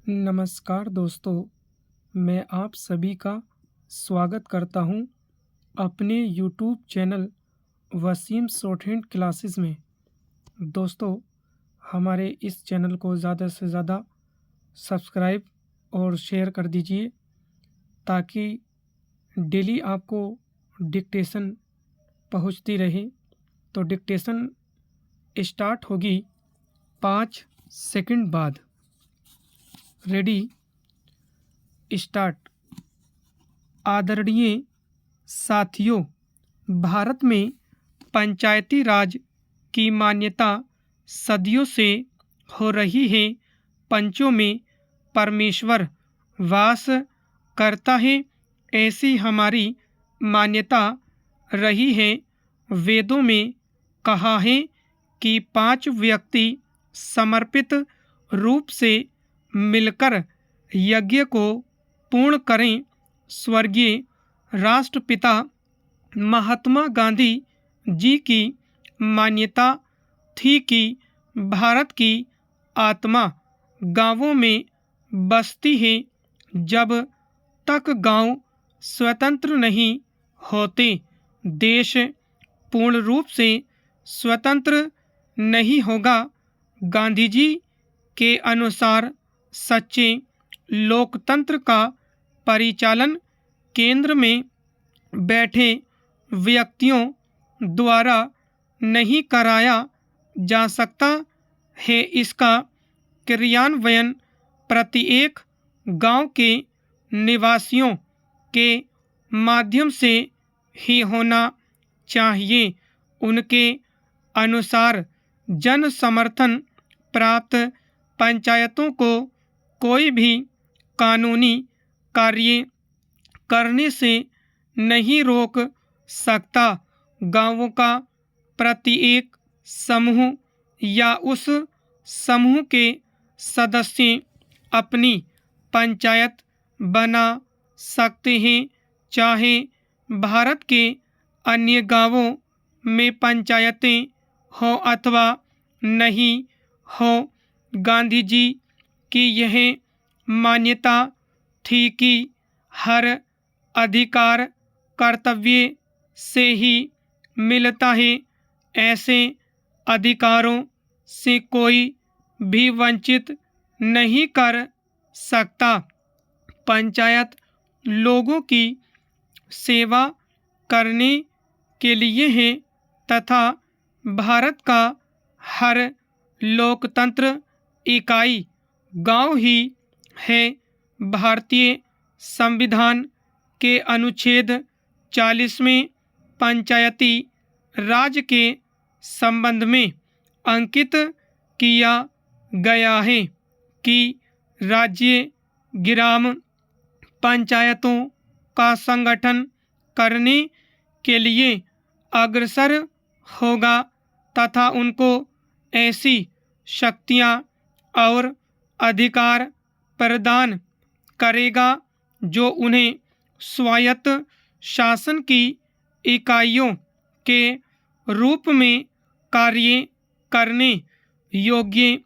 नमस्कार दोस्तों, मैं आप सभी का स्वागत करता हूं अपने YouTube channel Wasim shorthand classes में। दोस्तों, हमारे इस चैनल को ज़्यादा से ज़्यादा सब्सक्राइब और शेयर कर दीजिए ताकि डेली आपको डिक्टेशन पहुंचती रहे। तो डिक्टेशन स्टार्ट होगी 5 सेकंड बाद। Ready, start. आदरणीय साथियों, भारत में पंचायती राज की मान्यता सदियों से हो रही है। पंचों में परमेश्वर वास करता है, ऐसी हमारी मान्यता रही है। वेदों में कहा है कि 5 व्यक्ति समर्पित रूप से मिलकर यज्ञ को पूर्ण करें। स्वर्गीय राष्ट्रपिता महात्मा गांधी जी की मान्यता थी कि भारत की आत्मा गांवों में बसती है। जब तक गांव स्वतंत्र नहीं होते, देश पूर्ण रूप से स्वतंत्र नहीं होगा। गांधी जी के अनुसार सच्चे लोकतंत्र का परिचालन केंद्र में बैठे व्यक्तियों द्वारा नहीं कराया जा सकता है। इसका क्रियान्वयन प्रत्येक गांव के निवासियों के माध्यम से ही होना चाहिए। उनके अनुसार जन समर्थन प्राप्त पंचायतों को कोई भी कानूनी कार्य करने से नहीं रोक सकता। गांवों का प्रत्येक समूह या उस समूह के सदस्य अपनी पंचायत बना सकते हैं, चाहे भारत के अन्य गांवों में पंचायतें हो अथवा नहीं हो। गांधी जी की यह मान्यता थी कि हर अधिकार कर्तव्य से ही मिलता है। ऐसे अधिकारों से कोई भी वंचित नहीं कर सकता। पंचायत लोगों की सेवा करने के लिए है तथा भारत का हर लोकतंत्र इकाई गांव ही है। भारतीय संविधान के अनुच्छेद 40वें पंचायती राज के संबंध में अंकित किया गया है कि राज्य ग्राम पंचायतों का संगठन करने के लिए अग्रसर होगा तथा उनको ऐसी शक्तियां और अधिकार प्रदान करेगा जो उन्हें स्वायत्त शासन की इकाइयों के रूप में कार्य करने योग्य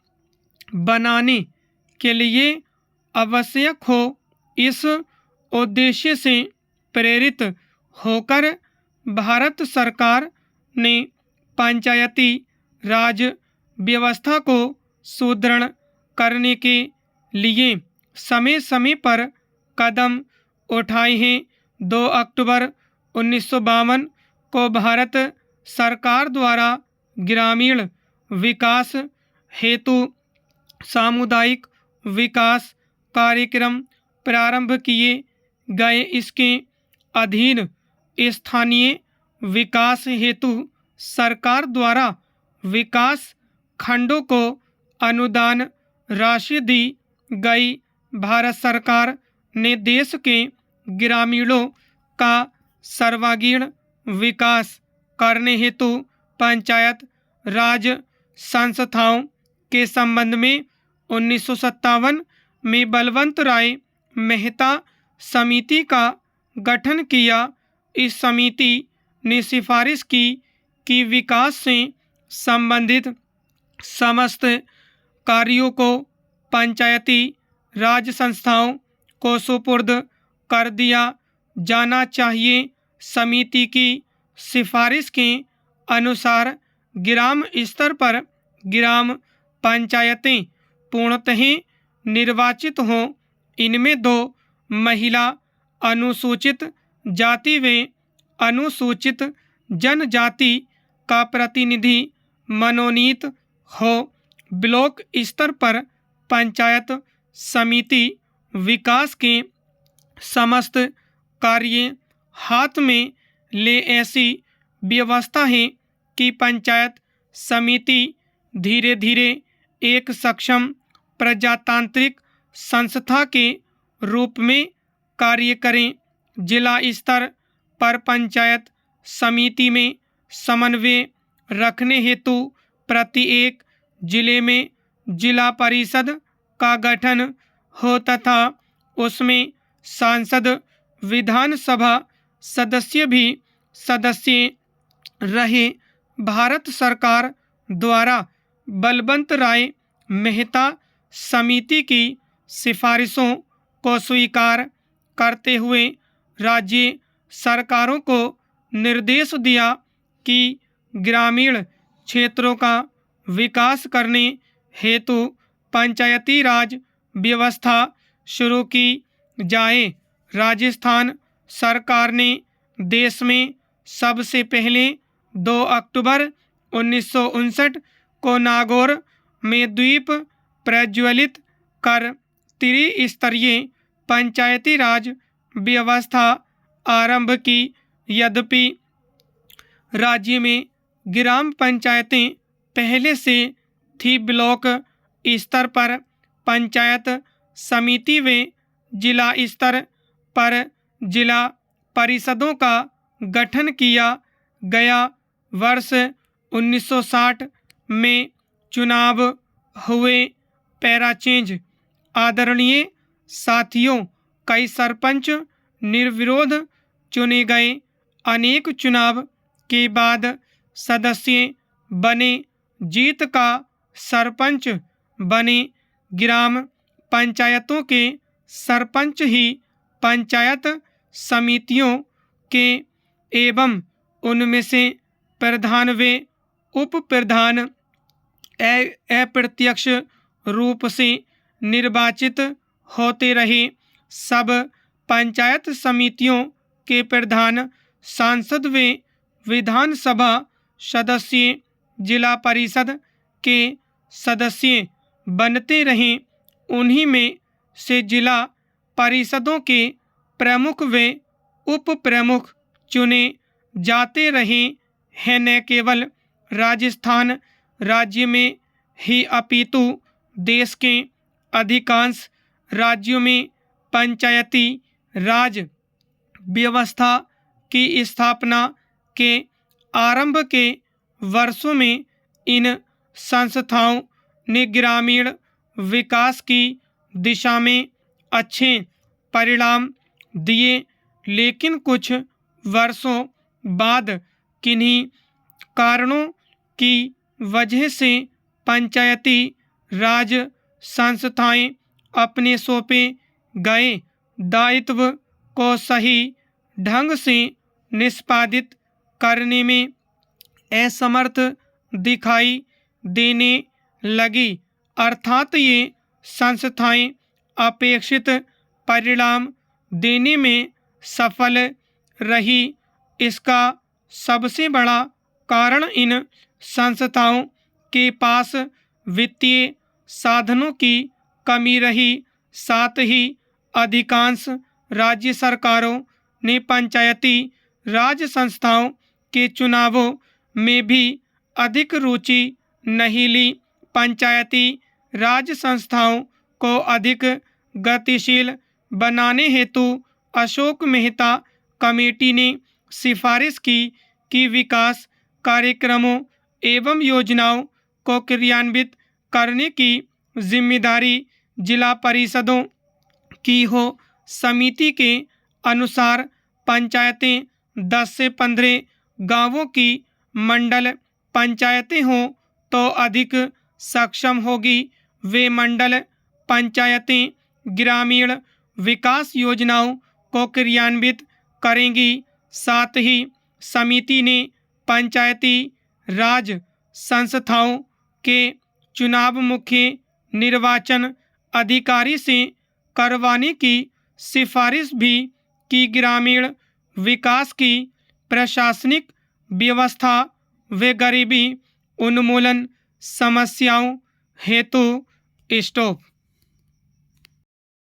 बनाने के लिए आवश्यक हो। इस उद्देश्य से प्रेरित होकर भारत सरकार ने पंचायती राज व्यवस्था को सुदृढ़ करने के लिए समय समय पर कदम उठाए हैं। 2 अक्टूबर 1952 को भारत सरकार द्वारा ग्रामीण विकास हेतु सामुदायिक विकास कार्यक्रम प्रारंभ किए गए। इसके अधीन स्थानीय विकास हेतु सरकार द्वारा विकास खंडों को अनुदान राशि दी गई। भारत सरकार ने देश के ग्रामीणों का सर्वांगीण विकास करने हेतु पंचायत राज संस्थाओं के संबंध में 1957 में बलवंत राय मेहता समिति का गठन किया। इस समिति ने सिफारिश की कि विकास से संबंधित समस्त कार्यों को पंचायती राज्य संस्थाओं को सुपुर्द कर दिया जाना चाहिए। समिति की सिफारिश के अनुसार ग्राम स्तर पर ग्राम पंचायतें पूर्णतः निर्वाचित हों। इनमें 2 महिला अनुसूचित जाति व अनुसूचित जनजाति का प्रतिनिधि मनोनीत हो। ब्लॉक स्तर पर पंचायत समिति विकास के समस्त कार्य हाथ में ले ऐसी व्यवस्था है कि पंचायत समिति धीरे धीरे एक सक्षम प्रजातांत्रिक संस्था के रूप में कार्य करें। जिला स्तर पर पंचायत समिति में समन्वय रखने हेतु प्रत्येक जिले में जिला परिषद का गठन हो तथा उसमें सांसद विधानसभा सदस्य भी सदस्य रहे। भारत सरकार द्वारा बलवंत राय मेहता समिति की सिफारिशों को स्वीकार करते हुए राज्य सरकारों को निर्देश दिया कि ग्रामीण क्षेत्रों का विकास करने हेतु पंचायती राज व्यवस्था शुरू की जाए। राजस्थान सरकार ने देश में सबसे पहले 2 अक्टूबर 1959 को नागौर में द्वीप प्रज्वलित कर त्रिस्तरीय पंचायती राज व्यवस्था आरंभ की। यद्यपि राज्य में ग्राम पंचायतें पहले से थी, ब्लॉक स्तर पर पंचायत समिति व जिला स्तर पर जिला परिषदों का गठन किया गया। वर्ष 1960 में चुनाव हुए। पैराचेंज आदरणीय साथियों, कई सरपंच निर्विरोध चुने गए। अनेक चुनाव के बाद सदस्य बने, जीत का सरपंच बने। ग्राम पंचायतों के सरपंच ही पंचायत समितियों के एवं उनमें से प्रधान व उप प्रधान अप्रत्यक्ष रूप से निर्वाचित होते रहे। सब पंचायत समितियों के प्रधान सांसद व विधानसभा सदस्य जिला परिषद के सदस्य बनते रहे। उन्हीं में से जिला परिषदों के प्रमुख व उप प्रमुख चुने जाते रहे हैं। न केवल राजस्थान राज्य में ही अपितु देश के अधिकांश राज्यों में पंचायती राज व्यवस्था की स्थापना के आरंभ के वर्षों में इन संस्थाओं ने ग्रामीण विकास की दिशा में अच्छे परिणाम दिए। लेकिन कुछ वर्षों बाद किन्हीं कारणों की वजह से पंचायती राज संस्थाएं अपने सौंपे गए दायित्व को सही ढंग से निष्पादित करने में असमर्थ दिखाई देने लगी। अर्थात ये संस्थाएं अपेक्षित परिणाम देने में सफल रही। इसका सबसे बड़ा कारण इन संस्थाओं के पास वित्तीय साधनों की कमी रही। साथ ही अधिकांश राज्य सरकारों ने पंचायती राज संस्थाओं के चुनावों में भी अधिक रुचि नहीं ली। पंचायती राज संस्थाओं को अधिक गतिशील बनाने हेतु अशोक मेहता कमेटी ने सिफारिश की कि विकास कार्यक्रमों एवं योजनाओं को क्रियान्वित करने की जिम्मेदारी जिला परिषदों की हो। समिति के अनुसार पंचायतें 10 से 15 गांवों की मंडल पंचायतें हों तो अधिक सक्षम होगी। वे मंडल पंचायतें ग्रामीण विकास योजनाओं को क्रियान्वित करेंगी। साथ ही समिति ने पंचायती राज संस्थाओं के चुनाव मुख्य निर्वाचन अधिकारी से करवाने की सिफारिश भी की। ग्रामीण विकास की प्रशासनिक व्यवस्था व गरीबी उन्मूलन समस्याओं हेतु स्टॉप